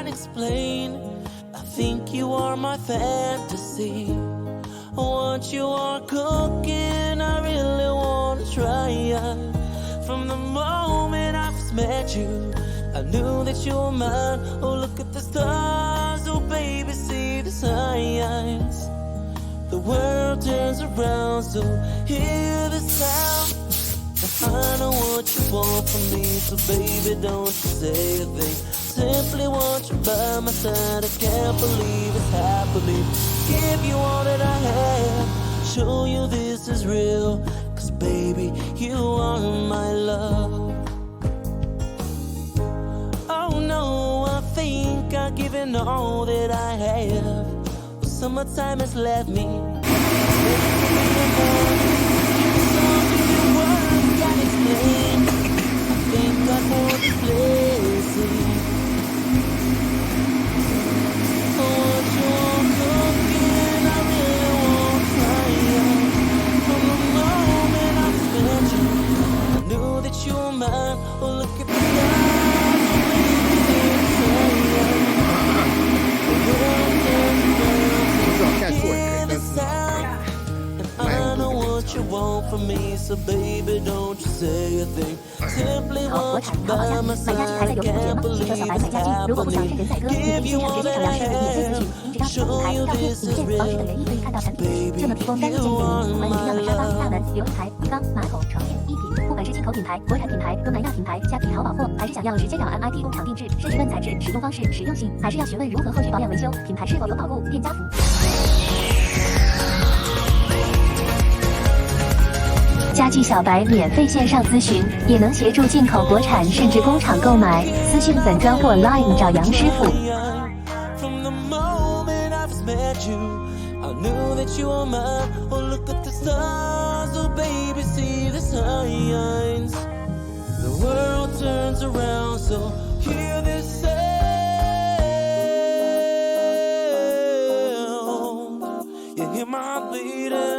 can't explain. I think you are my fantasy. What you are cooking, I really wanna try it. From the moment I first met you, I knew that you were mine. Oh, look at the stars, oh baby, see the signs. The world turns around, so hear the sound. I know what you want from me, so baby, don't you say a thing. Simply want you by my side, I can't believe it's happening. Give you all that I have, show you this is real. Cause baby, you are my love. Oh no, I think I've given all that I have. But summertime has left me. Explain. I think I know this blessing. What you're cooking, I really want to try it. From the moment I met you, I knew that you were mine. Oh, look at the stars, the world turns around, hear the sound. I know what you want from me, so baby, don't you say a thing. Simply want you by my side, I can't believe it's happening. Give you all that I have, show you this is real. Baby, you are my love. 不管是进口品牌、国产品牌、东南亚品牌、虾皮淘宝货，还是想要直接找 MIT 工厂定制，甚至问材质、使用方式、实用性，还是要询问如何后续保养维修，品牌是否有保固，店家服。家具小白免费线上咨询，也能协助进口国产甚至工厂购买。私讯粉专或 Line 找杨师傅。I knew that you were mine. Oh, look at the stars, oh baby, see the signs. The world turns around, so hear this sound. You hear my heart beating.